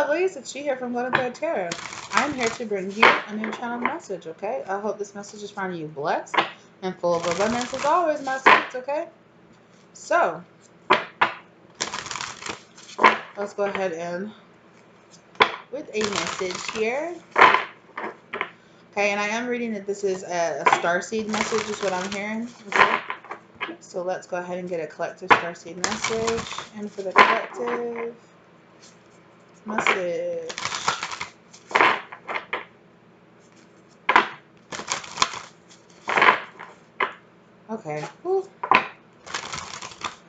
Lovelies? It's she here from Love and Thread Tarot. I'm here to bring you a new channel message, okay? I hope this message is finding you blessed and full of abundance as always, my sweets, okay? So, let's go ahead and with a message here. Okay, and I am reading that this is a Starseed message is what I'm hearing, okay? So let's go ahead and get a collective Starseed message. And for the collective message. Okay. Whew.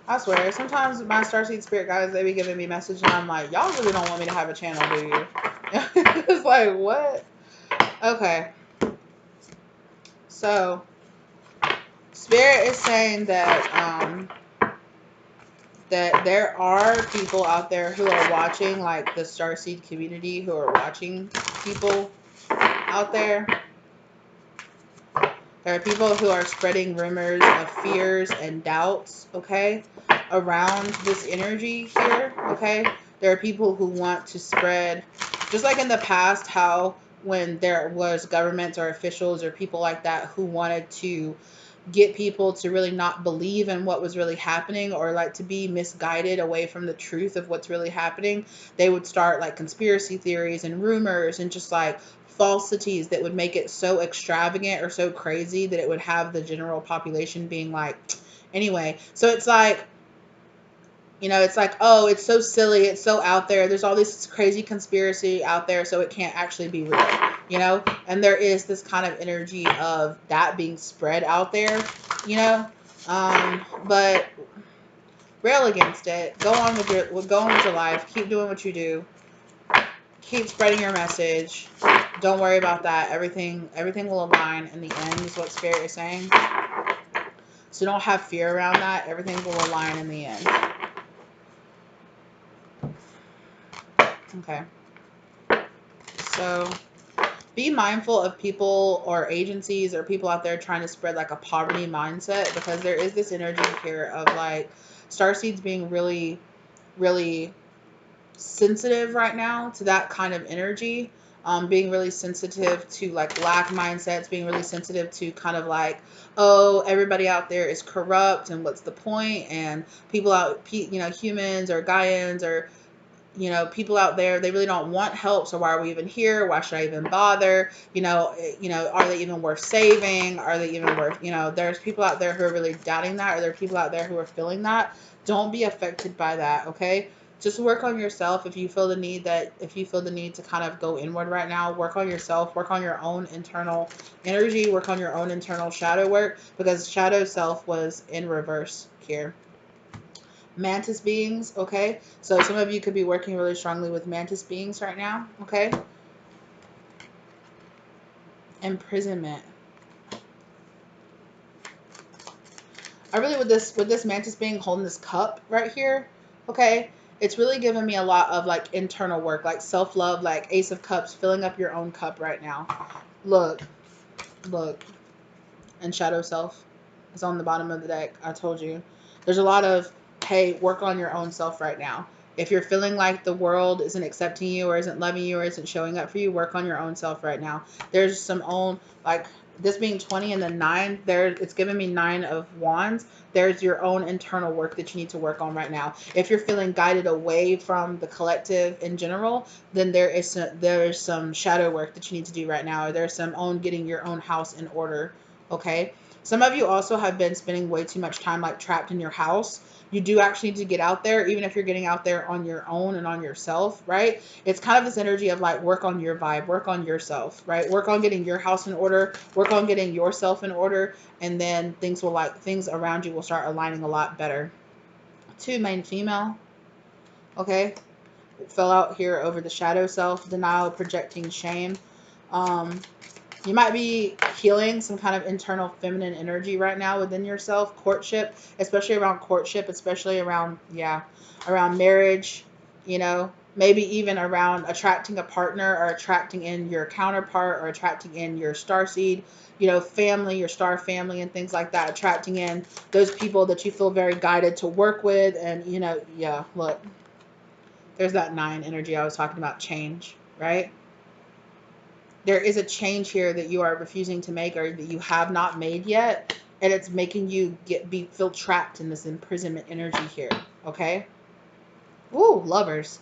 I swear, sometimes my Starseed spirit guys, they be giving me messages and I'm like, y'all really don't want me to have a channel, do you? It's like, what? Okay. So, Spirit is saying that, that there are people out there who are watching, like the Starseed community, who are watching people out there. There are people who are spreading rumors of fears and doubts, okay, around this energy here, okay? There are people who want to spread, just like in the past, how when there was governments or officials or people like that who wanted to get people to really not believe in what was really happening, or like to be misguided away from the truth of what's really happening, they would start like conspiracy theories and rumors and just like falsities that would make it so extravagant or so crazy that it would have the general population being like, anyway. So it's like, you know, it's like, oh, it's so silly, it's so out there, there's all this crazy conspiracy out there, so it can't actually be real, you know? And there is this kind of energy of that being spread out there, you know? But rail against it. Go on with your life. Keep doing what you do. Keep spreading your message. Don't worry about that. Everything will align in the end, is what Spirit is saying. So don't have fear around that. Everything will align in the end. Okay. So be mindful of people or agencies or people out there trying to spread like a poverty mindset, because there is this energy here of like starseeds being really, really sensitive right now to that kind of energy. Being really sensitive to like lack mindsets, being really sensitive to kind of like, oh, everybody out there is corrupt and what's the point? And people out, you know, humans or Gaians or, you know, people out there, they really don't want help. So why are we even here? Why should I even bother? You know, are they even worth saving? Are they even worth, you know, there's people out there who are really doubting that, or there are people out there who are feeling that. Don't be affected by that. Okay. Just work on yourself. If you feel the need to kind of go inward right now, work on yourself, work on your own internal energy, work on your own internal shadow work, because shadow self was in reverse here. Mantis beings, okay? So some of you could be working really strongly with mantis beings right now, okay? Imprisonment. I really, with this mantis being holding this cup right here, okay? It's really giving me a lot of like internal work, like self-love, like Ace of Cups, filling up your own cup right now. Look, and Shadow Self is on the bottom of the deck. I told you. There's a lot of, hey, work on your own self right now. If you're feeling like the world isn't accepting you or isn't loving you or isn't showing up for you, work on your own self right now. There's some own, like this being 20 and then 9, there, it's giving me 9 of Wands. There's your own internal work that you need to work on right now. If you're feeling guided away from the collective in general, then there is some shadow work that you need to do right now. Or there's some own getting your own house in order. Okay. Some of you also have been spending way too much time like trapped in your house. You do actually need to get out there, even if you're getting out there on your own and on yourself, right? It's kind of this energy of like, work on your vibe, work on yourself, right? Work on getting your house in order, work on getting yourself in order, and then things around you will start aligning a lot better. 2 main female, okay? It fell out here over the shadow self, denial, projecting shame. You might be healing some kind of internal feminine energy right now within yourself. Courtship, especially around courtship, especially around, yeah, around marriage, you know, maybe even around attracting a partner or attracting in your counterpart or attracting in your starseed, you know, family, your star family and things like that. Attracting in those people that you feel very guided to work with. And, you know, yeah, look. There's that 9 energy I was talking about, change, right? There is a change here that you are refusing to make, or that you have not made yet, and it's making you feel trapped in this imprisonment energy here. Okay. Ooh, lovers.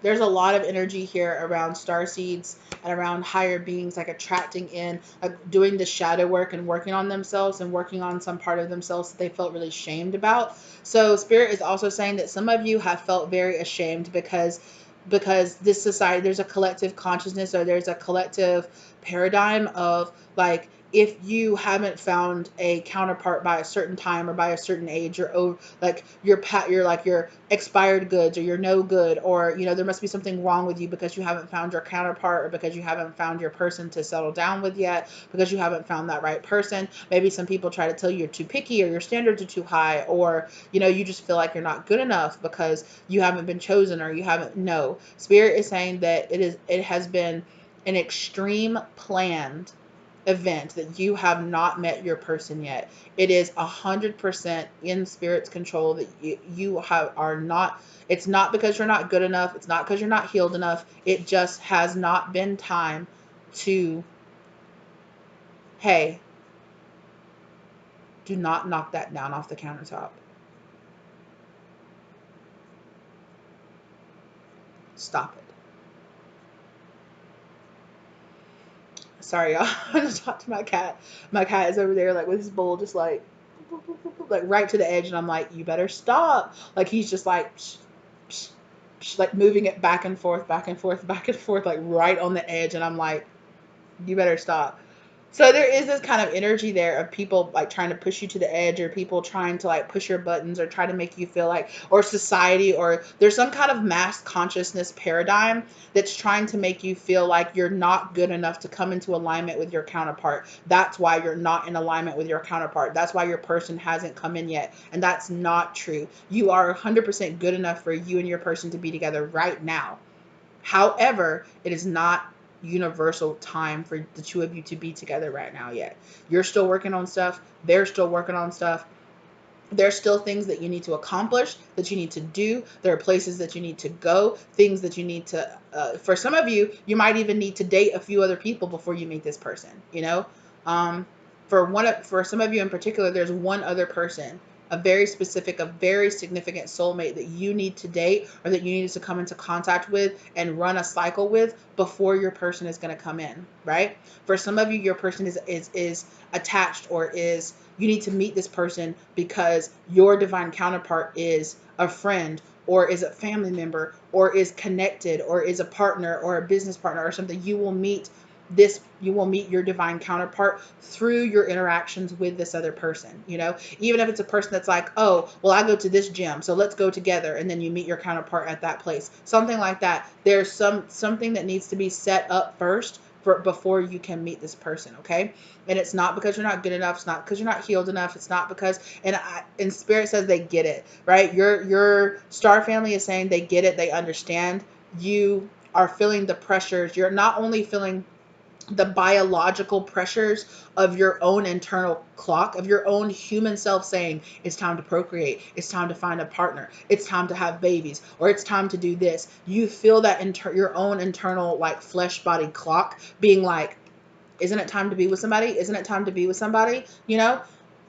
There's a lot of energy here around star seeds and around higher beings, like attracting in, like doing the shadow work and working on themselves and working on some part of themselves that they felt really shamed about. So spirit is also saying that some of you have felt very ashamed because this society, there's a collective consciousness, or there's a collective paradigm of like, if you haven't found a counterpart by a certain time or by a certain age, you're over, like you're like your expired goods, or you're no good, or you know, there must be something wrong with you because you haven't found your counterpart, or because you haven't found your person to settle down with yet, because you haven't found that right person. Maybe some people try to tell you you're too picky, or your standards are too high, or you know, you just feel like you're not good enough because you haven't been chosen, or you haven't. No, spirit is saying that it has been an extreme planned event, that you have not met your person yet. It is 100% in spirit's control that you are not. It's not because you're not good enough. It's not because you're not healed enough. It just has not been time to, hey, do not knock that down off the countertop. Stop it. Sorry, y'all. I just talked to my cat. My cat is over there, like with his bowl, just like right to the edge, and I'm like, you better stop. Like he's just like, psh, psh, psh, like moving it back and forth, back and forth, back and forth, like right on the edge, and I'm like, you better stop. So there is this kind of energy there of people like trying to push you to the edge, or people trying to like push your buttons, or try to make you feel like, or society, or there's some kind of mass consciousness paradigm that's trying to make you feel like you're not good enough to come into alignment with your counterpart. That's why you're not in alignment with your counterpart. That's why your person hasn't come in yet. And that's not true. You are 100% good enough for you and your person to be together right now. However, it is not universal time for the two of you to be together right now yet. You're still working on stuff. They're still working on stuff. There's still things that you need to accomplish, that you need to do. There are places that you need to go, things that you need to, for some of you, you might even need to date a few other people before you meet this person, you know? Um, for some of you in particular, there's one other person, a very specific, a very significant soulmate that you need to date, or that you need to come into contact with and run a cycle with before your person is going to come in, right? For some of you, your person is attached, or is, you need to meet this person because your divine counterpart is a friend, or is a family member, or is connected, or is a partner, or a business partner, or something. You will meet your divine counterpart through your interactions with this other person. You know, even if it's a person that's like, oh, well, I go to this gym, so let's go together, and then you meet your counterpart at that place, something like that. There's something that needs to be set up first before you can meet this person. Okay. And it's not because you're not good enough. It's not because you're not healed enough. It's not because, and spirit says they get it, right? Your star family is saying they get it. They understand. You are feeling the pressures. You're not only feeling the biological pressures of your own internal clock, of your own human self saying, it's time to procreate, it's time to find a partner, it's time to have babies, or it's time to do this. You feel that your own internal like flesh body clock being like, isn't it time to be with somebody? Isn't it time to be with somebody? You know?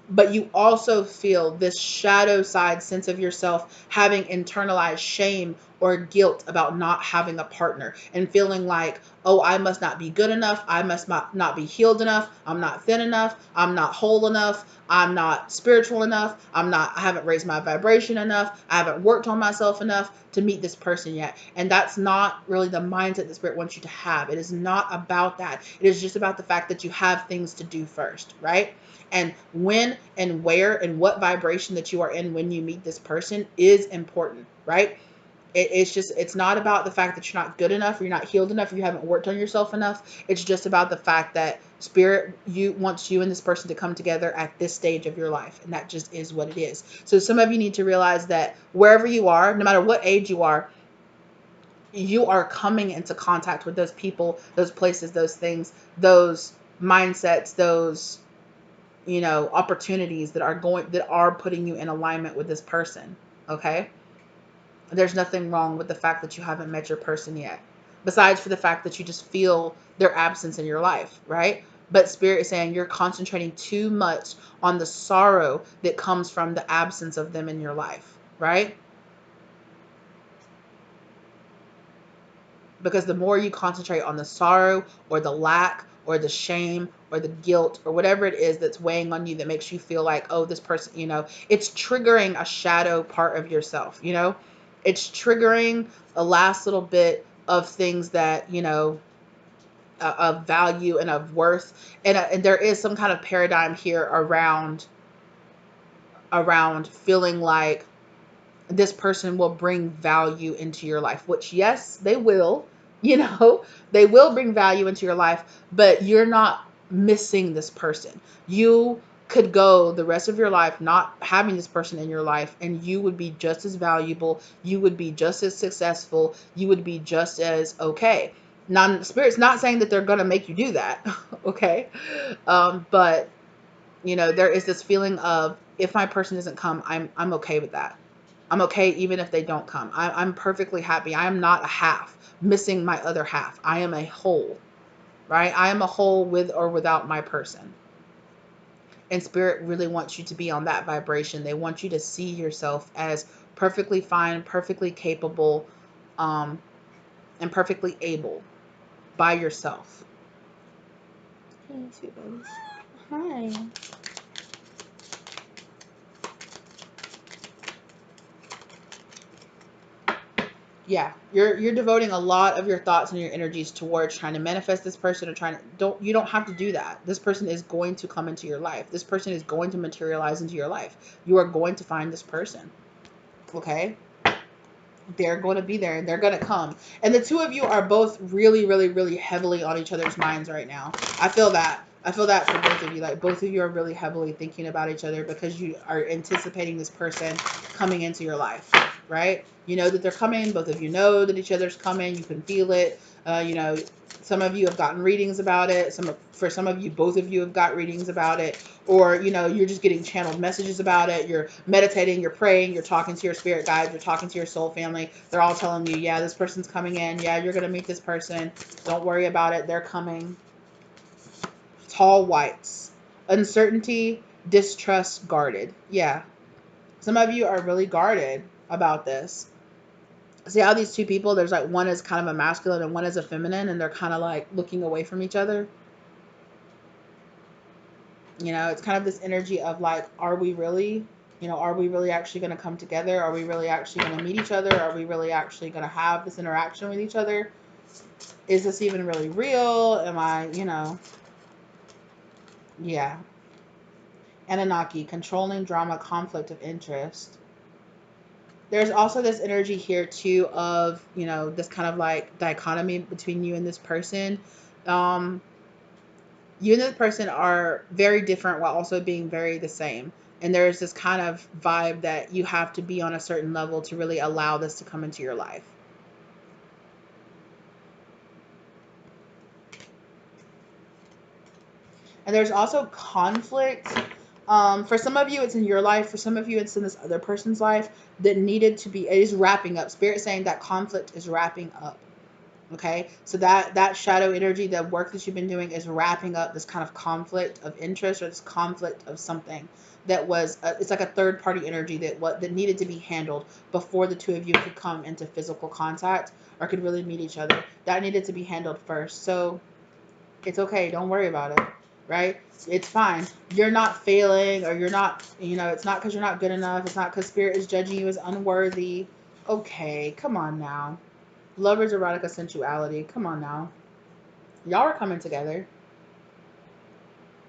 But you also feel this shadow side sense of yourself having internalized shame or guilt about not having a partner, and feeling like, oh, I must not be good enough. I must not be healed enough. I'm not thin enough. I'm not whole enough. I'm not spiritual enough. I haven't raised my vibration enough. I haven't worked on myself enough to meet this person yet. And that's not really the mindset the spirit wants you to have. It is not about that. It is just about the fact that you have things to do first, right? And when and where and what vibration that you are in when you meet this person is important, right? It's not about the fact that you're not good enough, or you're not healed enough, or you haven't worked on yourself enough. It's just about the fact that spirit wants you and this person to come together at this stage of your life, and that just is what it is. So some of you need to realize that wherever you are, no matter what age you are coming into contact with those people, those places, those things, those mindsets, those, you know, opportunities that are putting you in alignment with this person. Okay. There's nothing wrong with the fact that you haven't met your person yet, besides for the fact that you just feel their absence in your life, right? But Spirit is saying you're concentrating too much on the sorrow that comes from the absence of them in your life, right? Because the more you concentrate on the sorrow or the lack or the shame or the guilt or whatever it is that's weighing on you that makes you feel like, oh, this person, it's triggering a shadow part of yourself, it's triggering a last little bit of things that, of value and of worth. And there is some kind of paradigm here around feeling like this person will bring value into your life, which, yes, they will. you know they will bring value into your life, but you're not missing this person. You could go the rest of your life not having this person in your life, and you would be just as valuable, you would be just as successful, you would be just as okay. Now, Spirit's not saying that they're going to make you do that. Okay. But there is this feeling of, if my person doesn't come, I'm okay with that. I'm okay even if they don't come. I'm perfectly happy. I am not a half missing my other half. I am a whole, right? I am a whole with or without my person. And Spirit really wants you to be on that vibration. They want you to see yourself as perfectly fine, perfectly capable, um, and perfectly able by yourself. Hey, sweet babies. Hi. Yeah, you're devoting a lot of your thoughts and your energies towards trying to manifest this person, or you don't have to do that. This person is going to come into your life. This person is going to materialize into your life. You are going to find this person. Okay? They're going to be there and they're going to come. And the two of you are both really, really, really heavily on each other's minds right now. I feel that. I feel that for both of you. Like, both of you are really heavily thinking about each other because you are anticipating this person coming into your life, right? You know that they're coming. Both of you know that each other's coming. You can feel it. Some of you have gotten readings about it. For some of you, both of you have got readings about it. Or, you're just getting channeled messages about it. You're meditating, you're praying, you're talking to your spirit guides, you're talking to your soul family. They're all telling you, yeah, this person's coming in. Yeah, you're going to meet this person. Don't worry about it. They're coming. Tall whites. Uncertainty, distrust, guarded. Yeah. Some of you are really guarded about this. See how these two people, there's like one is kind of a masculine and one is a feminine, and they're kind of like looking away from each other. It's kind of this energy of like, are we really actually going to come together? Are we really actually going to meet each other? Are we really actually going to have this interaction with each other? Is this even really real? Am I, yeah. Anunnaki, controlling drama, conflict of interest. There's also this energy here too of, this kind of like dichotomy between you and this person. Um, you and this person are very different while also being very the same. And there's this kind of vibe that you have to be on a certain level to really allow this to come into your life. And there's also conflict. For some of you, it's in your life. For some of you, it's in this other person's life that needed to be, it is wrapping up. Spirit saying that conflict is wrapping up. Okay, so that shadow energy, the work that you've been doing, is wrapping up this kind of conflict of interest, or this conflict of something that was it's like a third party energy that needed to be handled before the two of you could come into physical contact or could really meet each other. That needed to be handled first. So it's okay, don't worry about it, right? It's fine. You're not failing, or you're not, it's not because you're not good enough. It's not because Spirit is judging you as unworthy. Okay, come on now. Lovers, erotica, sensuality. Come on now. Y'all are coming together.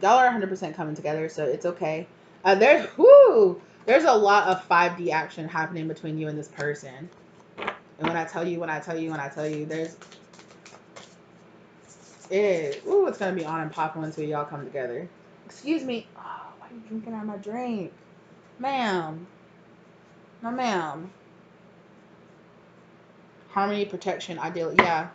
Y'all are 100% coming together, so it's okay. There's a lot of 5D action happening between you and this person. And when I tell you, it's gonna be on and popping until y'all come together. Excuse me. Oh, why are you drinking out of my drink? Ma'am. No, ma'am. Harmony, protection, ideal. Yeah.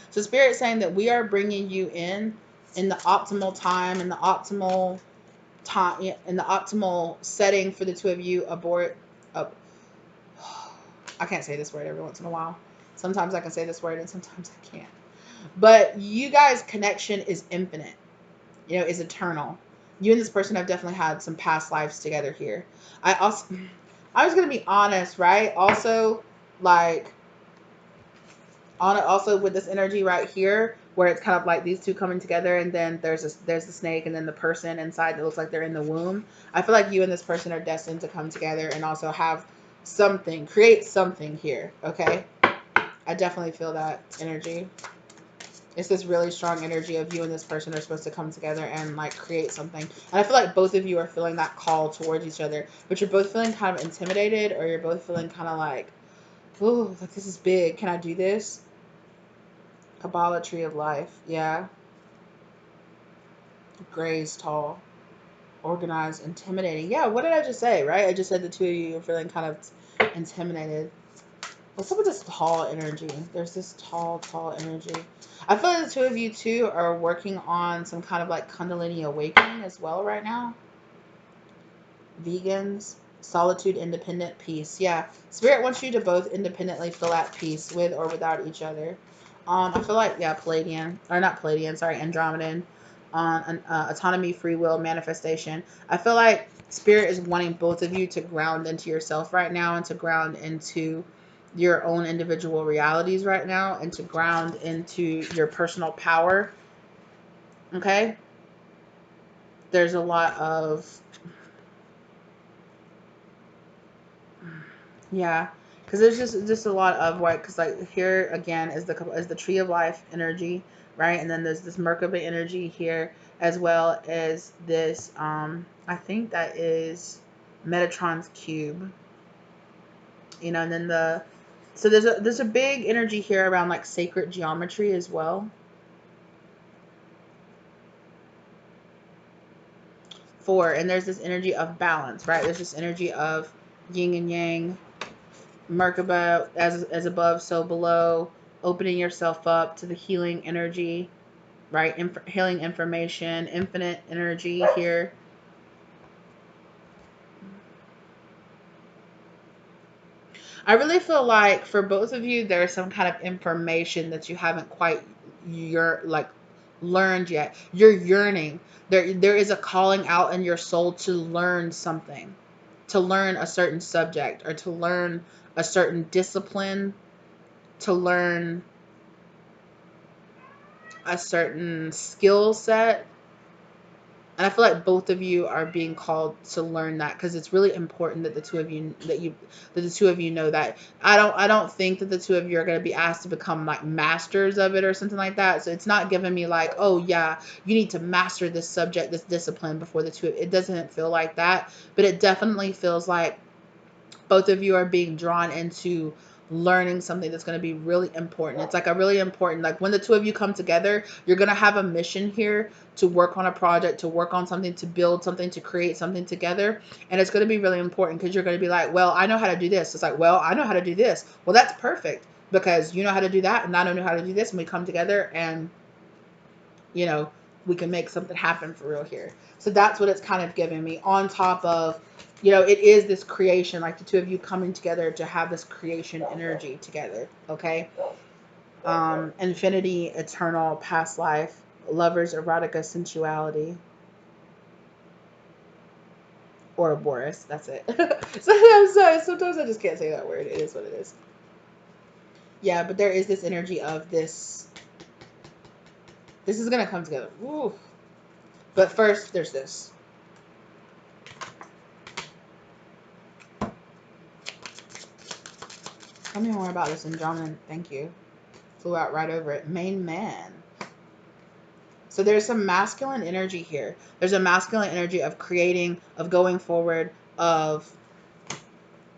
So Spirit's saying that we are bringing you in the optimal time, in the optimal setting for the two of you aboard. Uh, I can't say this word every once in a while. Sometimes I can say this word and sometimes I can't. But you guys' connection is infinite, you know, is eternal. You and this person have definitely had some past lives together here. I was gonna be honest, right? Also, like, on it, also with this energy right here, where it's kind of like these two coming together, and then there's the snake, and then the person inside that looks like they're in the womb. I feel like you and this person are destined to come together and also have something, create something here. Okay, I definitely feel that energy. It's this really strong energy of you and this person are supposed to come together and like create something. And I feel like both of you are feeling that call towards each other, but you're both feeling kind of intimidated, or you're both feeling kind of like, oh, like this is big. Can I do this? Kabbalah tree of life. Yeah. Grays tall. Organized, intimidating. Yeah, what did I just say, right? I just said the two of you are feeling kind of intimidated. What's up with this tall energy? There's this tall energy. I feel like the two of you too are working on some kind of like Kundalini awakening as well right now. Vegans, solitude, independent, peace. Yeah, Spirit wants you to both independently feel at peace with or without each other. I feel like, yeah, Palladian, or not Palladian, sorry, Andromedan, on autonomy, free will, manifestation. I feel like Spirit is wanting both of you to ground into yourself right now, and to ground into your own individual realities right now, and to ground into your personal power. Okay? There's a lot of, yeah, because there's just a lot of what, because like here again is the tree of life energy, right? And then there's this Merkaba energy here, as well as this I think that is Metatron's cube, you know. And then so there's a big energy here around like sacred geometry as well. Four, and there's this energy of balance, right? There's this energy of yin and yang, Merkaba, as above, so below, opening yourself up to the healing energy, right? Healing information, infinite energy here. I really feel like for both of you, there's some kind of information that you haven't quite learned yet. You're yearning. There is a calling out in your soul to learn something, to learn a certain subject, or to learn a certain discipline, to learn a certain skill set. And I feel like both of you are being called to learn that, because it's really important that the two of you know that. I don't think that the two of you are going to be asked to become like masters of it or something like that. So it's not giving me like, oh yeah, you need to master this subject, this discipline before the two. It doesn't feel like that, but it definitely feels like both of you are being drawn into learning something that's going to be really important. It's like a really important, like when the two of you come together, you're going to have a mission here to work on a project, to work on something, to build something, to create something together. And it's going to be really important, because you're going to be like, well, I know how to do this. It's like, well, I know how to do this. Well, that's perfect, because you know how to do that and I don't know how to do this, and we come together and, you know, we can make something happen for real here. So that's what it's kind of giving me, on top of, you know, it is this creation, like the two of you coming together to have this creation energy together. Okay. Infinity, eternal, past life, lovers, erotica, sensuality, Ouroboros. That's it. So I'm sorry, sometimes I just can't say that word. It is what it is. Yeah, but there is this energy of this. This is gonna come together. Ooh. But first, there's this. Tell me more about this, Andromeda. Thank you. Flew out right over it. Main man. So there's some masculine energy here. There's a masculine energy of creating, of going forward, of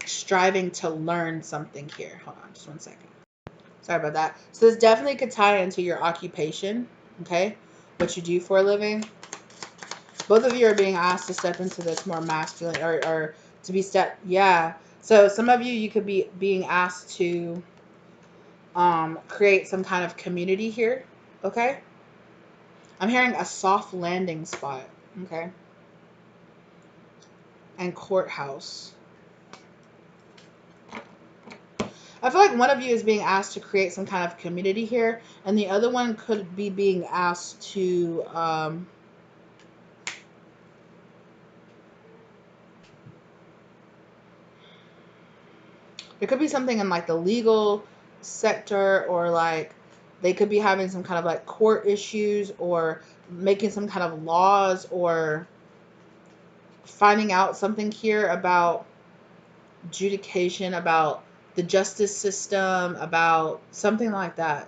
striving to learn something here. Hold on, just one second. Sorry about that. So this definitely could tie into your occupation, okay? What you do for a living. Both of you are being asked to step into this more masculine, or to be yeah. So some of you could be being asked to create some kind of community here, okay? I'm hearing a soft landing spot, okay? And courthouse. I feel like one of you is being asked to create some kind of community here, and the other one could be being asked to it could be something in like the legal sector, or like they could be having some kind of like court issues, or making some kind of laws, or finding out something here about adjudication, about the justice system, about something like that.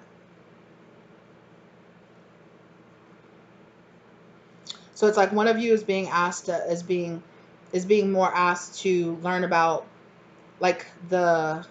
So it's like one of you is being asked to, is being more asked to learn about like the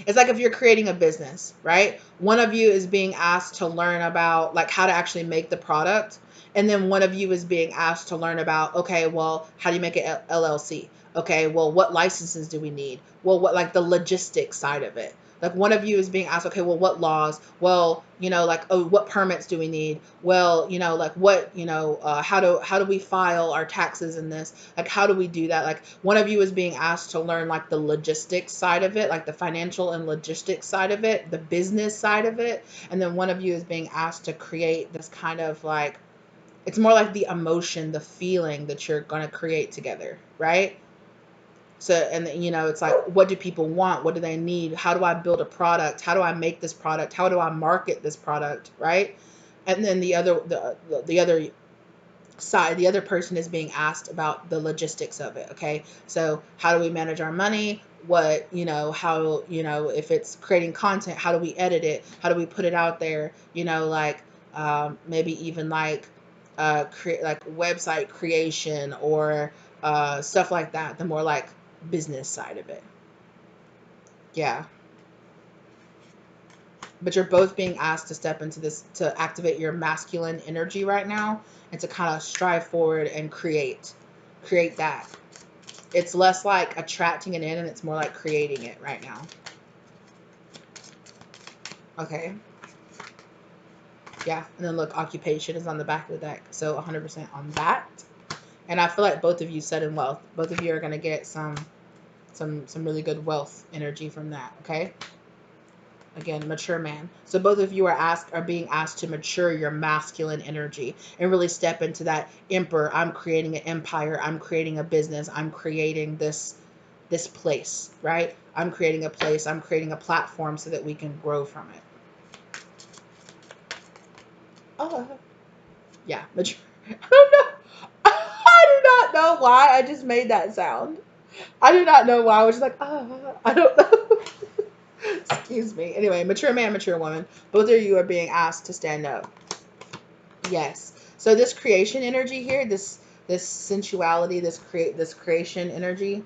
it's like if you're creating a business, right? One of you is being asked to learn about like how to actually make the product. And then one of you is being asked to learn about, okay, well, how do you make an LLC? Okay, well, what licenses do we need? Well, what like the logistics side of it. Like one of you is being asked, okay, well, what laws? Well, like, oh, what permits do we need? Well, like what, how do we file our taxes in this? Like, how do we do that? Like one of you is being asked to learn like the logistics side of it, like the financial and logistics side of it, the business side of it. And then one of you is being asked to create this kind of like, it's more like the emotion, the feeling that you're going to create together, right? So, and it's like, what do people want? What do they need? How do I build a product? How do I make this product? How do I market this product? Right. And then the other side, the other person is being asked about the logistics of it. Okay. So how do we manage our money? What, how, if it's creating content, how do we edit it? How do we put it out there? Like, maybe even like, create like website creation, or, stuff like that. The more like business side of it. Yeah. But you're both being asked to step into this, to activate your masculine energy right now, and to kind of strive forward and create that. It's less like attracting it in, and it's more like creating it right now. Okay. Yeah. And then look, occupation is on the back of the deck. So 100% on that. And I feel like both of you set in wealth. Both of you are going to get some really good wealth energy from that. Okay. Again, mature man. So both of you are being asked to mature your masculine energy and really step into that emperor. I'm creating an empire. I'm creating a business. I'm creating this place, right? I'm creating a place. I'm creating a platform so that we can grow from it. Oh, yeah, mature. I don't know. I do not know why I just made that sound. I do not know why. I was just like, I don't know. Excuse me. Anyway, mature man, mature woman. Both of you are being asked to stand up. Yes. So this creation energy here, this sensuality, this creation energy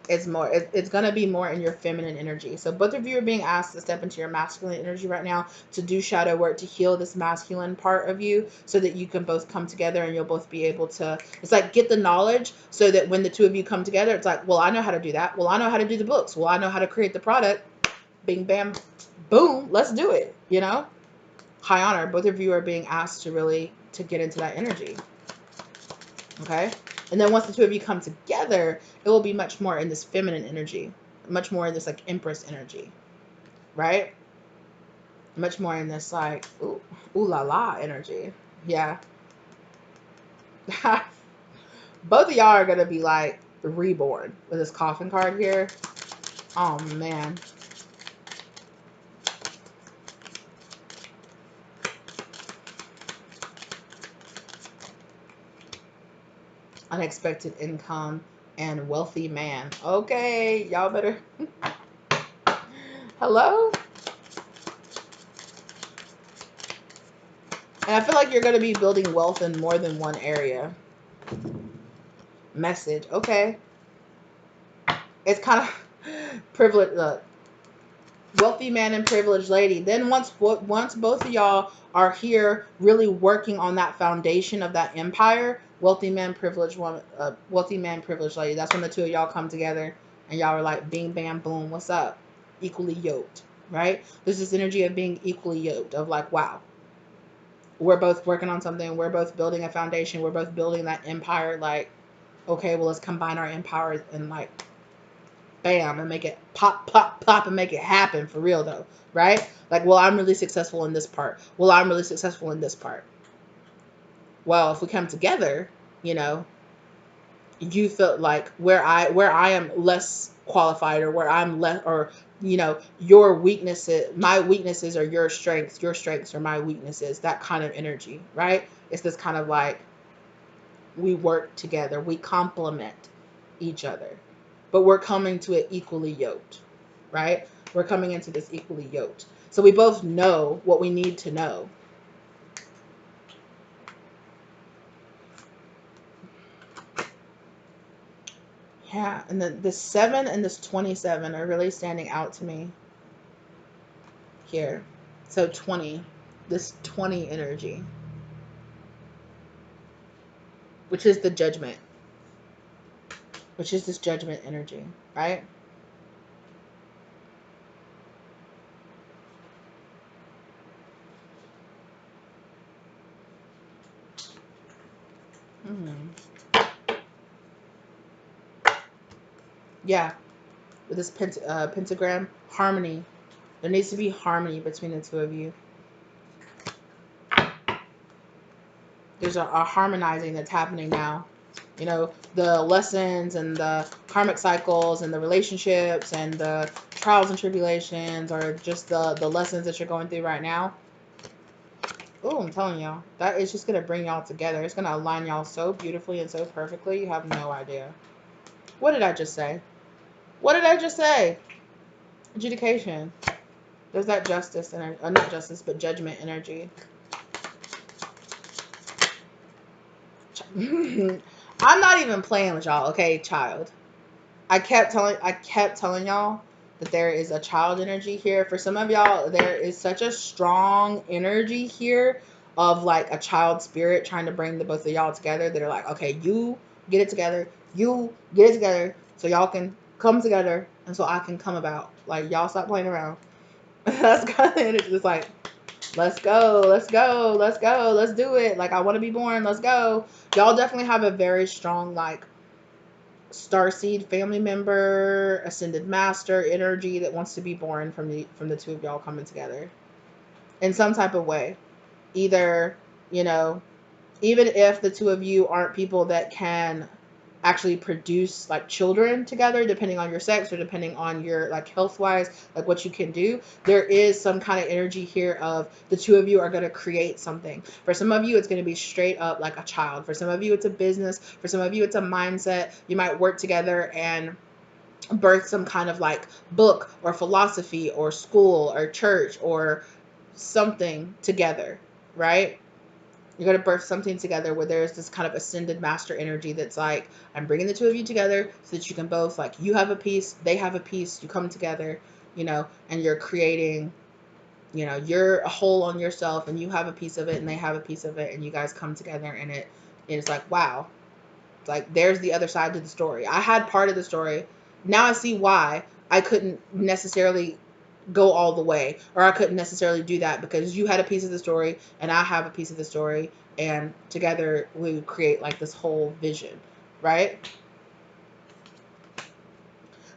is more. It's gonna be more in your feminine energy. So both of you are being asked to step into your masculine energy right now, to do shadow work, to heal this masculine part of you, so that you can both come together and you'll both be able to. It's like get the knowledge, so that when the two of you come together, it's like, well, I know how to do that. Well, I know how to do the books. Well, I know how to create the product. Bing, bam, boom. Let's do it. High honor. Both of you are being asked to really to get into that energy. Okay. And then once the two of you come together, it will be much more in this feminine energy, much more in this like empress energy, right? Much more in this like ooh la la energy. Yeah. Both of y'all are gonna be like reborn with this coffin card here. Oh man. Unexpected income and wealthy man. Okay, y'all better. Hello? And I feel like you're going to be building wealth in more than one area. Message. Okay. It's kind of privileged. Wealthy man and privileged lady. Then once both of y'all are here really working on that foundation of that empire, wealthy man, privileged woman, wealthy man, privileged lady. That's when the two of y'all come together and y'all are like, bing, bam, boom, what's up? Equally yoked, right? There's this energy of being equally yoked, of like, wow, we're both working on something. We're both building a foundation. We're both building that empire. Like, Okay, well, let's combine our empowers and like bam and make it pop, pop, pop and make it happen for real though, right? Like, well, I'm really successful in this part. Well, I'm really successful in this part. Well, if we come together, you know, you feel like where I am less qualified, or where I'm less, or your weaknesses, my weaknesses are your strengths are my weaknesses, that kind of energy, right? It's this kind of like we work together, we complement each other, but we're coming to it equally yoked, right? We're coming into this equally yoked, so we both know what we need to know. Yeah, and the 7 and this 27 are really standing out to me here. So 20, this 20 energy, which is the judgment, which is this judgment energy, right? Mm. Yeah, with this pentagram, harmony. There needs to be harmony between the two of you. There's a harmonizing that's happening now. The lessons and the karmic cycles and the relationships and the trials and tribulations, or just the lessons that you're going through right now. Oh, I'm telling y'all, that is just gonna bring y'all together. It's gonna align y'all so beautifully and so perfectly. You have no idea. What did I just say? What did I just say? Adjudication. There's that justice and not justice, but judgment energy. I'm not even playing with y'all, okay, child. I kept telling y'all that there is a child energy here. For some of y'all, there is such a strong energy here of like a child spirit trying to bring the both of y'all together. That are like, okay, you get it together, you get it together, so y'all can come together, and so I can come about. Like, y'all stop playing around. That's kind of energy. It's like, let's go, let's go, let's go, let's do it. Like, I want to be born. Let's go. Y'all definitely have a very strong like Starseed family member, ascended master energy that wants to be born from the two of y'all coming together in some type of way. Either, you know, even if the two of you aren't people that can actually produce like children together, depending on your sex or depending on your like health wise, like what you can do, there is some kind of energy here of the two of you are going to create something. For some of you, it's going to be straight up like a child. For some of you, it's a business. For some of you, it's a mindset. You might work together and birth some kind of like book or philosophy or school or church or something together, right? You're going to birth something together where there's this kind of ascended master energy that's like, I'm bringing the two of you together so that you can both, like, you have a piece, they have a piece, you come together, and you're creating, you're a whole on yourself, and you have a piece of it and they have a piece of it, and you guys come together, and it's like, wow. It's like, there's the other side to the story. I had part of the story. Now I see why I couldn't necessarily go all the way, or I couldn't necessarily do that, because you had a piece of the story and I have a piece of the story, and together we would create like this whole vision, right?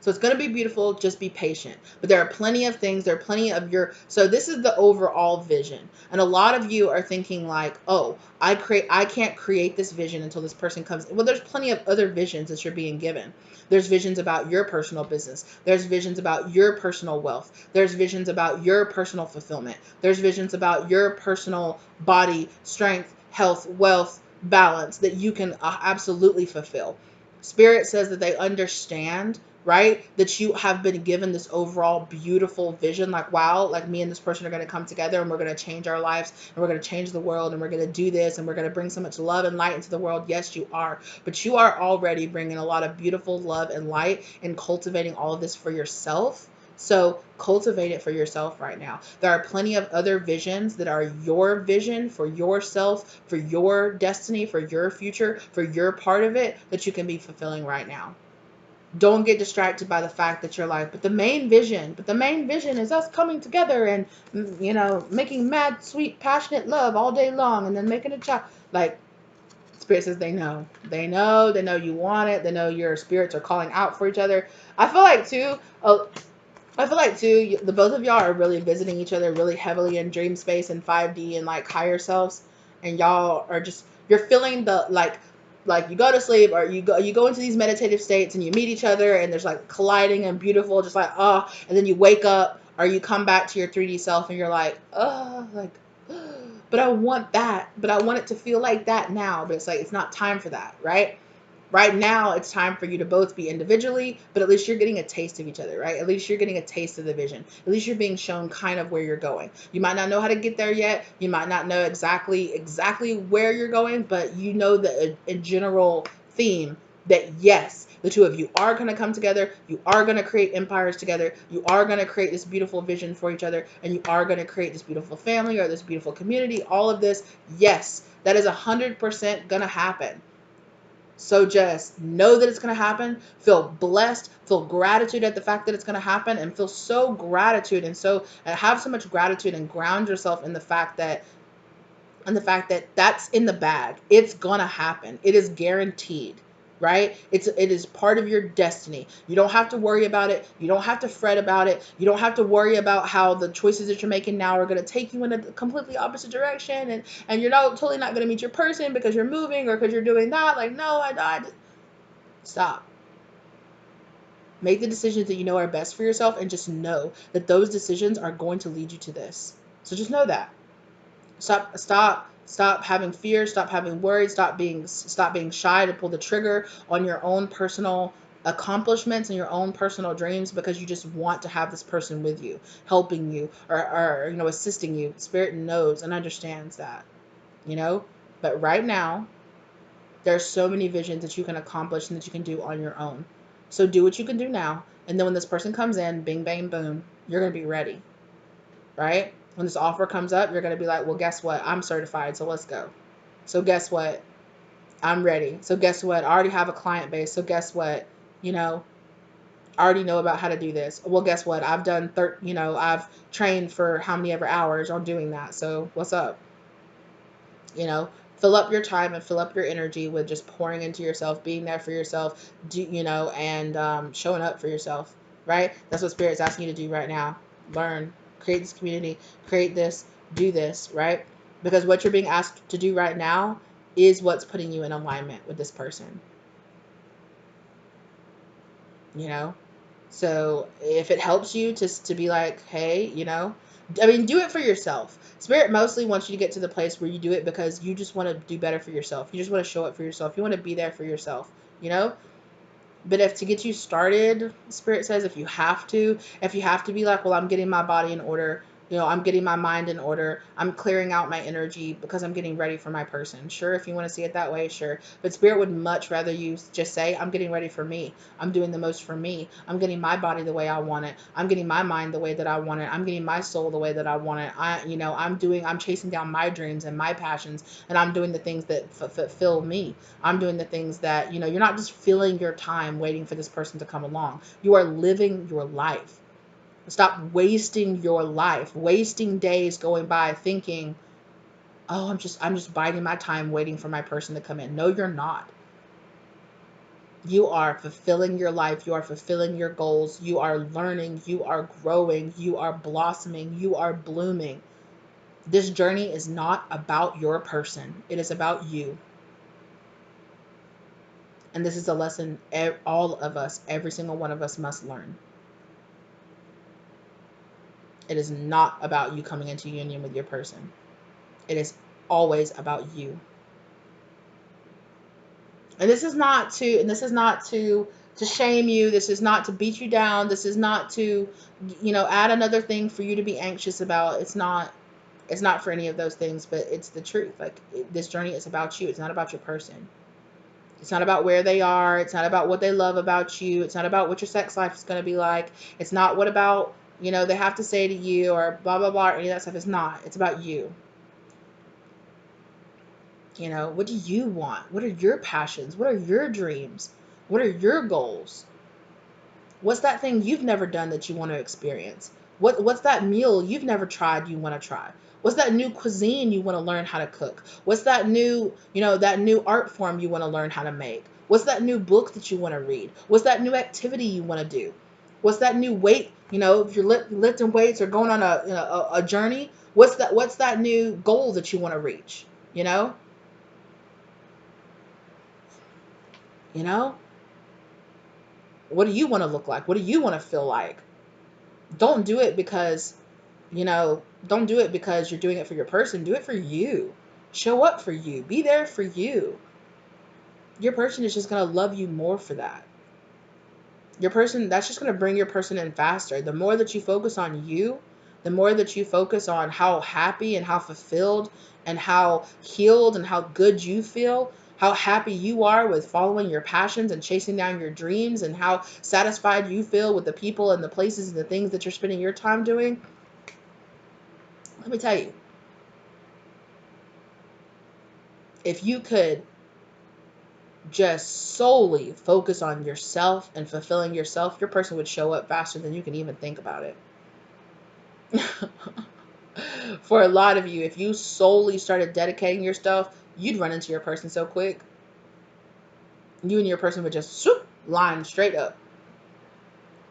So it's going to be beautiful. Just be patient. But there are plenty of things. There are plenty of so this is the overall vision. And a lot of you are thinking like, oh, I can't create this vision until this person comes. Well, there's plenty of other visions that you're being given. There's visions about your personal business. There's visions about your personal wealth. There's visions about your personal fulfillment. There's visions about your personal body, strength, health, wealth, balance that you can absolutely fulfill. Spirit says that they understand, right? That you have been given this overall beautiful vision. Like, wow, like me and this person are going to come together and we're going to change our lives and we're going to change the world and we're going to do this and we're going to bring so much love and light into the world. Yes, you are. But you are already bringing a lot of beautiful love and light and cultivating all of this for yourself. So cultivate it for yourself right now. There are plenty of other visions that are your vision for yourself, for your destiny, for your future, for your part of it that you can be fulfilling right now. Don't get distracted by the fact that you're like, but the main vision is us coming together and, making mad, sweet, passionate love all day long and then making a child. Like, Spirit says they know. They know you want it. They know your spirits are calling out for each other. I feel like too. I feel like too, the both of y'all are really visiting each other really heavily in dream space and 5D and like higher selves, and y'all are just you're feeling the like you go to sleep or you go into these meditative states and you meet each other and there's like colliding and beautiful, just like and then you wake up or you come back to your 3D self and you're like like, but I want that, but I want it to feel like that now, but it's like it's not time for that, right? Right now it's time for you to both be individually, but at least you're getting a taste of each other, right? At least you're getting a taste of the vision. At least you're being shown kind of where you're going. You might not know how to get there yet. You might not know exactly where you're going, but you know a general theme that yes, the two of you are going to come together. You are going to create empires together. You are going to create this beautiful vision for each other, and you are going to create this beautiful family or this beautiful community. All of this, yes, that is 100% going to happen. So just know that it's going to happen. Feel blessed. Feel gratitude at the fact that it's going to happen, and feel so gratitude and have so much gratitude and ground yourself in the fact that that's in the bag. It's going to happen. It is guaranteed, right? It is part of your destiny. You don't have to worry about it. You don't have to fret about it. You don't have to worry about how the choices that you're making now are going to take you in a completely opposite direction, and you're totally not going to meet your person because you're moving or because you're doing that. Like, no, I stop. Make the decisions that you know are best for yourself, and just know that those decisions are going to lead you to this. So just know that. Stop having fear, stop having worry, stop being shy to pull the trigger on your own personal accomplishments and your own personal dreams, because you just want to have this person with you, helping you, or assisting you. Spirit knows and understands that, you know? But right now, there's so many visions that you can accomplish and that you can do on your own. So do what you can do now, and then when this person comes in, bing bang boom, you're going to be ready, right? When this offer comes up, you're going to be like, well, guess what? I'm certified, so let's go. So guess what? I'm ready. So guess what? I already have a client base. So guess what? I already know about how to do this. Well, guess what? I've trained for how many ever hours on doing that. So what's up? you know Fill up your time and fill up your energy with just pouring into yourself, being there for yourself, and showing up for yourself, right? That's what Spirit's asking you to do right now. Learn, create this community, create this, do this, right? Because what you're being asked to do right now is what's putting you in alignment with this person, you know so if it helps you to be like, hey, I mean, do it for yourself. Spirit mostly wants you to get to the place where you do it because you just want to do better for yourself. You just want to show up for yourself. You want to be there for yourself, you know? But if to get you started, Spirit says, if you have to be like, well, I'm getting my body in order, I'm getting my mind in order, I'm clearing out my energy because I'm getting ready for my person. Sure, if you want to see it that way, sure. But Spirit would much rather you just say, I'm getting ready for me. I'm doing the most for me. I'm getting my body the way I want it. I'm getting my mind the way that I want it. I'm getting my soul the way that I want it. I'm chasing down my dreams and my passions, and I'm doing the things that fulfill me. I'm doing the things that, you're not just filling your time waiting for this person to come along. You are living your life. Stop wasting your life, wasting days going by thinking, oh, I'm just biding my time waiting for my person to come in. No, you're not. You are fulfilling your life. You are fulfilling your goals. You are learning. You are growing. You are blossoming. You are blooming. This journey is not about your person. It is about you. And this is a lesson all of us, every single one of us must learn. It is not about you coming into union with your person. It is always about you. And this is not to shame you. This is not to beat you down. This is not to, add another thing for you to be anxious about. It's not for any of those things, but it's the truth. Like, this journey is about you. It's not about your person. It's not about where they are. It's not about what they love about you. It's not about what your sex life is going to be like. It's not what about, they have to say to you or blah, blah, blah, or any of that stuff. It's not. It's about you. What do you want? What are your passions? What are your dreams? What are your goals? What's that thing you've never done that you want to experience? What's that meal you've never tried you want to try? What's that new cuisine you want to learn how to cook? What's that new, that new art form you want to learn how to make? What's that new book that you want to read? What's that new activity you want to do? What's that new weight? If you're lifting weights or going on a journey, what's that new goal that you want to reach? You know, you know, what do you want to look like? What do you want to feel like? Don't do it because don't do it because you're doing it for your person. Do it for you. Show up for you. Be there for you. Your person is just going to love you more for that. Your person, that's just going to bring your person in faster. The more that you focus on you, the more that you focus on how happy and how fulfilled and how healed and how good you feel, how happy you are with following your passions and chasing down your dreams, and how satisfied you feel with the people and the places and the things that you're spending your time doing. Let me tell you, if you could just solely focus on yourself and fulfilling yourself, your person would show up faster than you can even think about it. For a lot of you, if you solely started dedicating your stuff, you'd run into your person so quick. You and your person would just swoop, line straight up.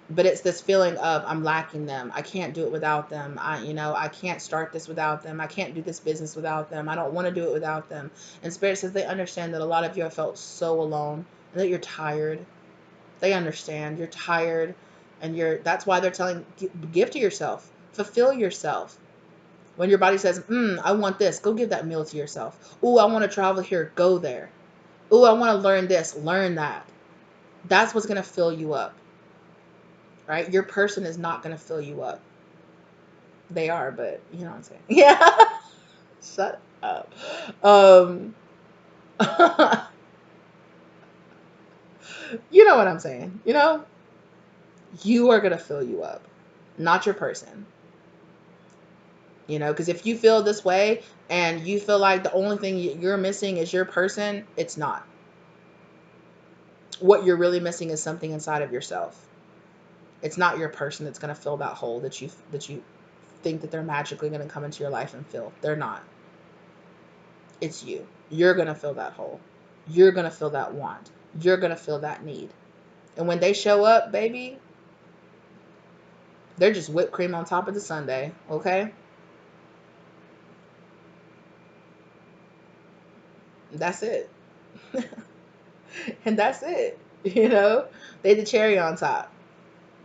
But it's this feeling of, I'm lacking them. I can't do it without them. I can't start this without them. I can't do this business without them. I don't want to do it without them. And Spirit says they understand that a lot of you have felt so alone and that you're tired. They understand you're tired, and that's why they're telling, give to yourself, fulfill yourself. When your body says, I want this, go give that meal to yourself. Ooh, I want to travel here, go there. Ooh, I want to learn this, learn that. That's what's going to fill you up, right? Your person is not going to fill you up. They are, but you know what I'm saying. Yeah. Shut up. You know what I'm saying. You are going to fill you up, not your person. Because if you feel this way and you feel like the only thing you're missing is your person, it's not. What you're really missing is something inside of yourself. It's not your person that's going to fill that hole that you think that they're magically going to come into your life and fill. They're not. It's you. You're going to fill that hole. You're going to fill that want. You're going to fill that need. And when they show up, baby, they're just whipped cream on top of the sundae, okay? That's it. And that's it. They the cherry on top.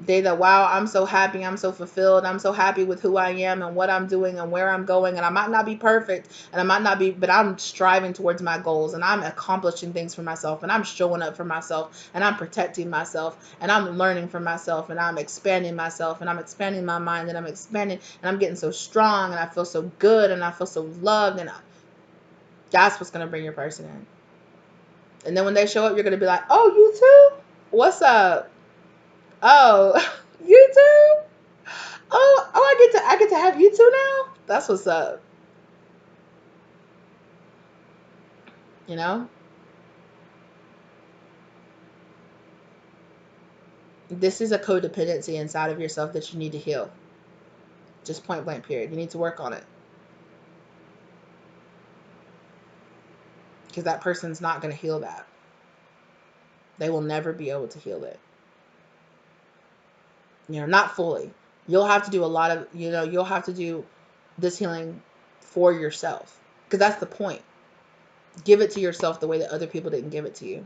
They the, wow, I'm so happy, I'm so fulfilled, I'm so happy with who I am and what I'm doing and where I'm going, and I might not be perfect, and I might not be, but I'm striving towards my goals, and I'm accomplishing things for myself, and I'm showing up for myself, and I'm protecting myself, and I'm learning for myself, and I'm expanding myself, and I'm expanding my mind, and I'm expanding, and I'm getting so strong, and I feel so good, and I feel so loved, and that's what's going to bring your person in. And then when they show up, you're going to be like, oh, you too? What's up? Oh, you too? Oh, I get to have you too now? That's what's up. You know? This is a codependency inside of yourself that you need to heal. Just point blank period. You need to work on it. Because that person's not going to heal that. They will never be able to heal it. Not fully. You'll have to do a lot of, you'll have to do this healing for yourself. Because that's the point. Give it to yourself the way that other people didn't give it to you.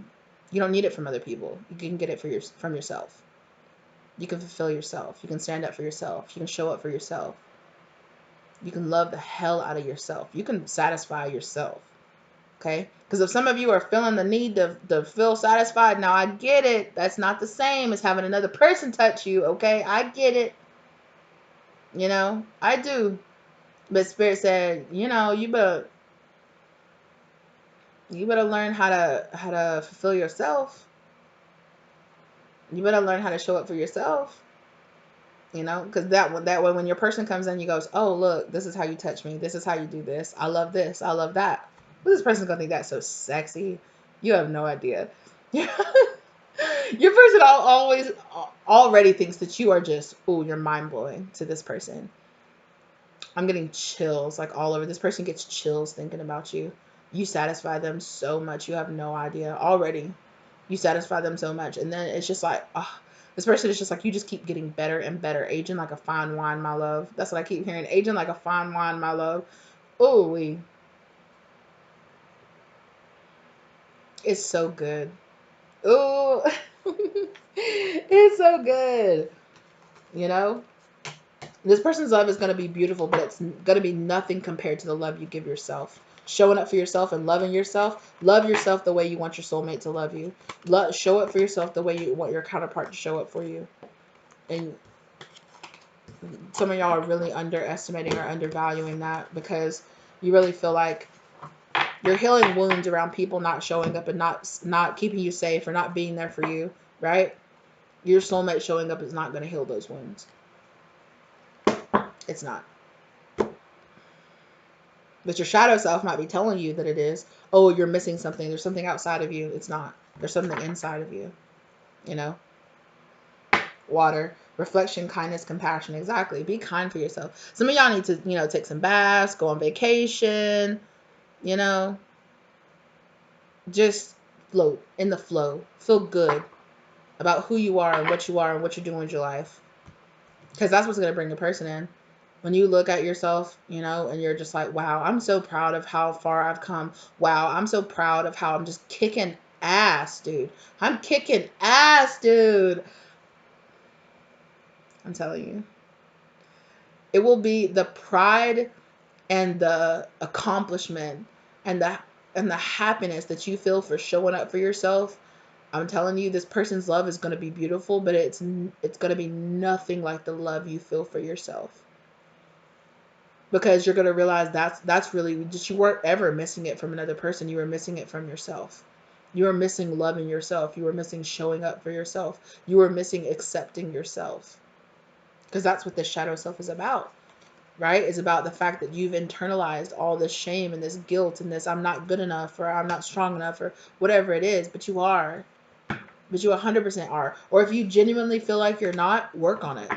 You don't need it from other people. You can get it from yourself. You can fulfill yourself. You can stand up for yourself. You can show up for yourself. You can love the hell out of yourself. You can satisfy yourself. Okay? Because if some of you are feeling the need to feel satisfied, now I get it. That's not the same as having another person touch you. Okay? I get it. I do. But Spirit said, you better learn how to fulfill yourself. You better learn how to show up for yourself. Because that way when your person comes in, you goes, oh, look, this is how you touch me. This is how you do this. I love this. I love that. But this person's going to think that's so sexy. You have no idea. Your person always already thinks that you are just, oh, you're mind blowing to this person. I'm getting chills like all over. This person gets chills thinking about you. You satisfy them so much. You have no idea already. You satisfy them so much. And then it's just like, oh, this person is just like, you just keep getting better and better. Aging like a fine wine, my love. That's what I keep hearing. Aging like a fine wine, my love. Oh, it's so good. Oh, it's so good. You know, this person's love is going to be beautiful, but it's going to be nothing compared to the love you give yourself. Showing up for yourself and loving yourself. Love yourself the way you want your soulmate to love you. Show up for yourself the way you want your counterpart to show up for you. And some of y'all are really underestimating or undervaluing that, because you really feel like you're healing wounds around people not showing up and not keeping you safe or not being there for you, right? Your soulmate showing up is not going to heal those wounds. It's not. But your shadow self might be telling you that it is. Oh, you're missing something. There's something outside of you. It's not. There's something inside of you. You know? Water, reflection, kindness, compassion. Exactly. Be kind for yourself. Some of y'all need to, take some baths, go on vacation, you know, just float in the flow. Feel good about who you are and what you're doing with your life. Because that's what's going to bring the person in. When you look at yourself, and you're just like, wow, I'm so proud of how far I've come. Wow, I'm so proud of how I'm just kicking ass, dude. I'm kicking ass, dude. I'm telling you. It will be the pride and the accomplishment and the happiness that you feel for showing up for yourself. I'm telling you, this person's love is going to be beautiful, but it's going to be nothing like the love you feel for yourself. Because you're going to realize that's really just, you weren't ever missing it from another person. You were missing it from yourself. You were missing loving yourself. You were missing showing up for yourself. You were missing accepting yourself. Because that's what this shadow self is about, right? It's about the fact that you've internalized all this shame and this guilt and this I'm not good enough or I'm not strong enough or whatever it is, but you are. But you 100% are. Or if you genuinely feel like you're not, work on it.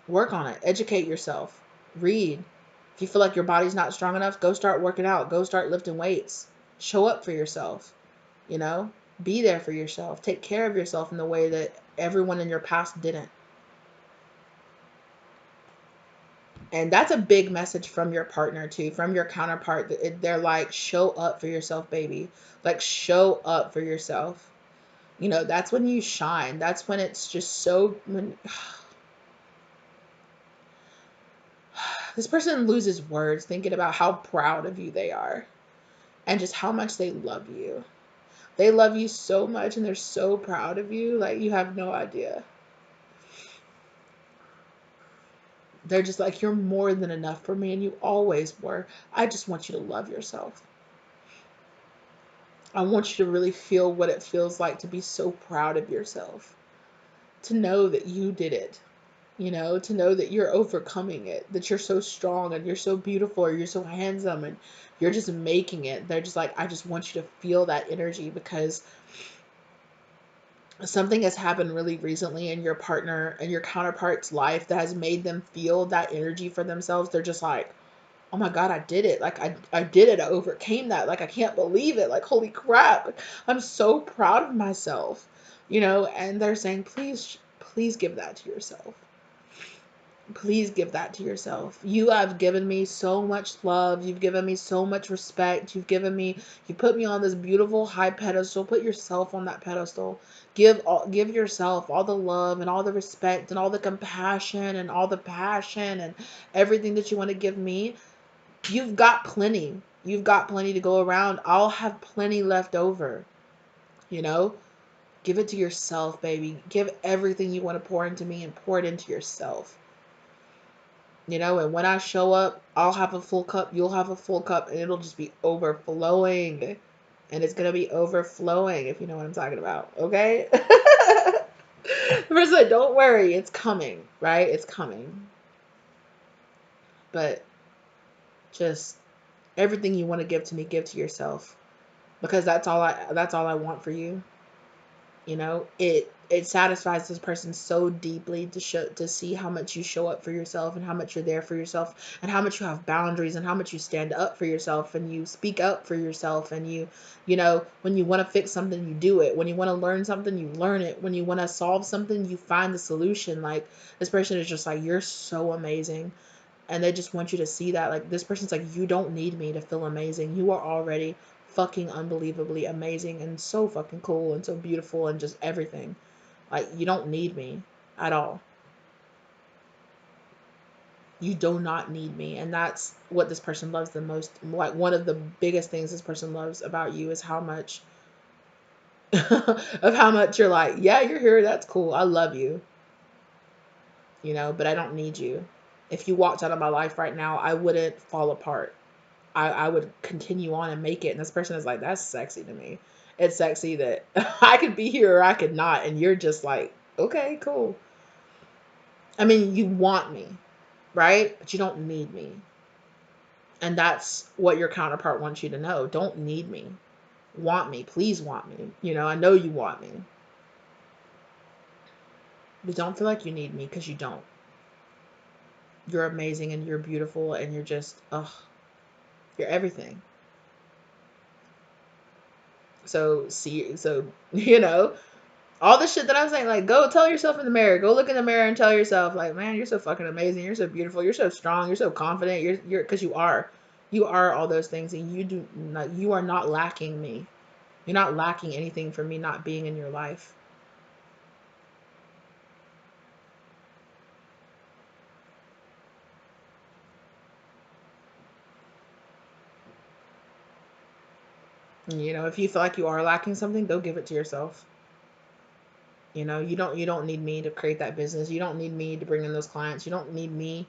Work on it. Educate yourself. Read. If you feel like your body's not strong enough, go start working out. Go start lifting weights. Show up for yourself. Be there for yourself. Take care of yourself in the way that everyone in your past didn't. And that's a big message from your partner too, from your counterpart. They're like, show up for yourself, baby. Like, show up for yourself. That's when you shine. That's when it's just so, this person loses words thinking about how proud of you they are and just how much they love you. They love you so much and they're so proud of you. Like, you have no idea. They're just like, you're more than enough for me and you always were. I just want you to love yourself. I want you to really feel what it feels like to be so proud of yourself. To know that you did it. To know that you're overcoming it, that you're so strong and you're so beautiful or you're so handsome and you're just making it. They're just like, I just want you to feel that energy, because something has happened really recently in your partner and your counterpart's life that has made them feel that energy for themselves. They're just like, oh my God, I did it. Like, I did it. I overcame that. Like, I can't believe it. Like, holy crap. I'm so proud of myself, and they're saying, please give that to yourself. Please give that to yourself. You have given me so much love. You've given me so much respect. You put me on this beautiful high pedestal. Put yourself on that pedestal. Give yourself all the love and all the respect and all the compassion and all the passion and everything that you want to give me. You've got plenty. You've got plenty to go around. I'll have plenty left over. Give it to yourself, baby. Give everything you want to pour into me and pour it into yourself. And when I show up, I'll have a full cup, you'll have a full cup, and it'll just be overflowing. And it's going to be overflowing, if you know what I'm talking about. Okay? First, don't worry. It's coming, right? It's coming. But just everything you want to give to me, give to yourself. Because that's all I want for you. It satisfies this person so deeply to see how much you show up for yourself, and how much you're there for yourself, and how much you have boundaries, and how much you stand up for yourself, and you speak up for yourself, and when you want to fix something, you do it. When you want to learn something, you learn it. When you want to solve something, you find the solution. Like, this person is just like, you're so amazing, and they just want you to see that. Like, this person's like, you don't need me to feel amazing. You are already fucking unbelievably amazing, and so fucking cool, and so beautiful, and just everything. Like, you don't need me at all. You do not need me. And that's what this person loves the most. Like, one of the biggest things this person loves about you is how much of how much you're like, yeah, you're here, that's cool, I love you, but I don't need you. If you walked out of my life right now, I wouldn't fall apart. I would continue on and make it. And this person is like, that's sexy to me. It's sexy that I could be here or I could not. And you're just like, okay, cool. I mean, you want me, right? But you don't need me. And that's what your counterpart wants you to know. Don't need me. Want me. Please want me. I know you want me. But don't feel like you need me, because you don't. You're amazing, and you're beautiful, and you're just, ugh, you're everything. So, all the shit that I'm saying, like, go tell yourself in the mirror. Go look in the mirror and tell yourself, like, man, you're so fucking amazing. You're so beautiful. You're so strong. You're so confident. Because you are. You are all those things, and you are not lacking me. You're not lacking anything for me not being in your life. If you feel like you are lacking something, go give it to yourself. You don't need me to create that business. You don't need me to bring in those clients. You don't need me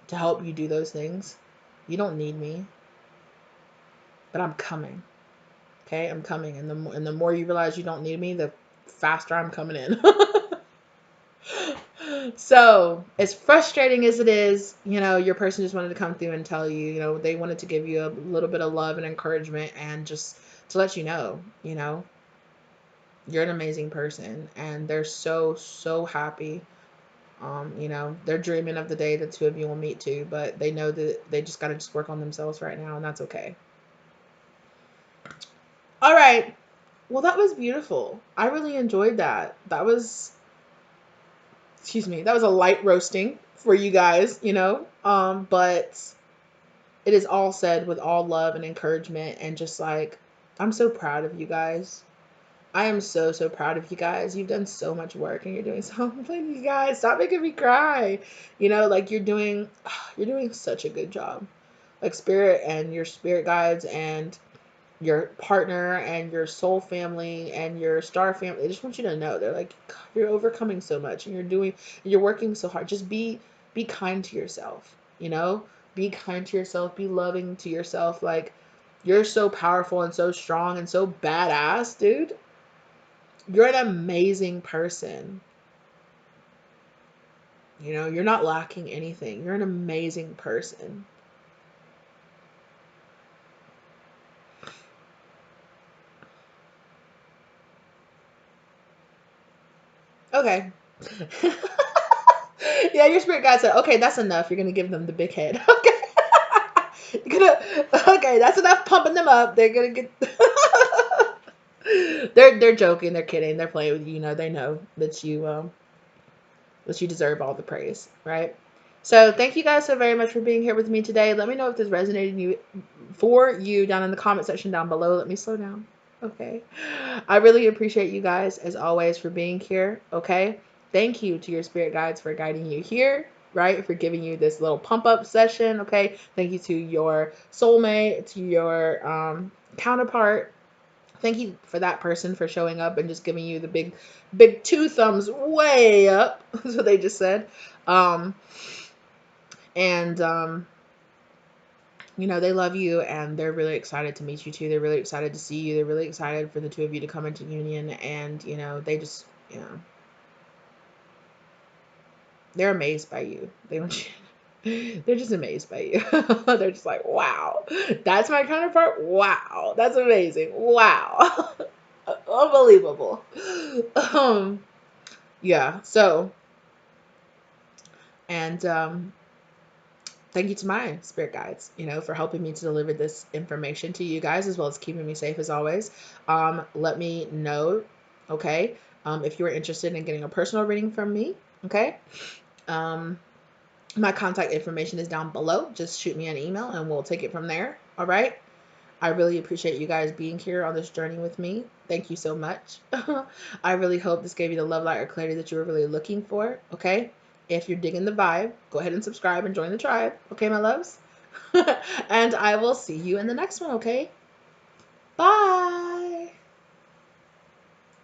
to help you do those things. You don't need me. But I'm coming. Okay, I'm coming, and the more you realize you don't need me, the faster I'm coming in. So, as frustrating as it is, your person just wanted to come through and tell you, they wanted to give you a little bit of love and encouragement, and just to let you're an amazing person, and they're so, so happy. They're dreaming of the day the two of you will meet too, but they know that they just got to just work on themselves right now, and that's okay. All right. Well, that was beautiful. I really enjoyed that. Excuse me, that was a light roasting for you guys, but it is all said with all love and encouragement, and just like, I'm so proud of you guys. I am so, so proud of you guys. You've done so much work, and you're doing so much. You guys, stop making me cry. Like, you're doing such a good job. Like, spirit and your spirit guides and your partner and your soul family and your star family, I just want you to know, they're like, God, you're overcoming so much, and you're working so hard. Just be kind to yourself, be kind to yourself, be loving to yourself. Like, you're so powerful and so strong and so badass, dude. You're an amazing person. You're not lacking anything. You're an amazing person. Okay. Yeah, your spirit guide said, okay, that's enough. You're gonna give them the big head. Okay. Okay, that's enough pumping them up. They're gonna get they're joking, they're kidding, they're playing with you. They know that you deserve all the praise, right? So thank you guys so very much for being here with me today. Let me know if this resonated for you down in the comment section down below. Let me slow down. Okay. I really appreciate you guys, as always, for being here. Okay. Thank you to your spirit guides for guiding you here, right? For giving you this little pump up session. Okay. Thank you to your soulmate, to your counterpart. Thank you for that person for showing up and just giving you the big two thumbs way up. That's what they just said. And they love you, and they're really excited to meet you too. They're really excited to see you. They're really excited for the two of you to come into union, and they just, they're amazed by you. They want you. They're just amazed by you. They're just like, wow, that's my counterpart. Wow, that's amazing. Wow. Unbelievable. Yeah. So, and thank you to my spirit guides, for helping me to deliver this information to you guys, as well as keeping me safe as always. Let me know, okay, if you are interested in getting a personal reading from me, okay. My contact information is down below. Just shoot me an email and we'll take it from there. All right. I really appreciate you guys being here on this journey with me. Thank you so much. I really hope this gave you the love, light, or clarity that you were really looking for. Okay. If you're digging the vibe, go ahead and subscribe and join the tribe. Okay, my loves. And I will see you in the next one. Okay. Bye.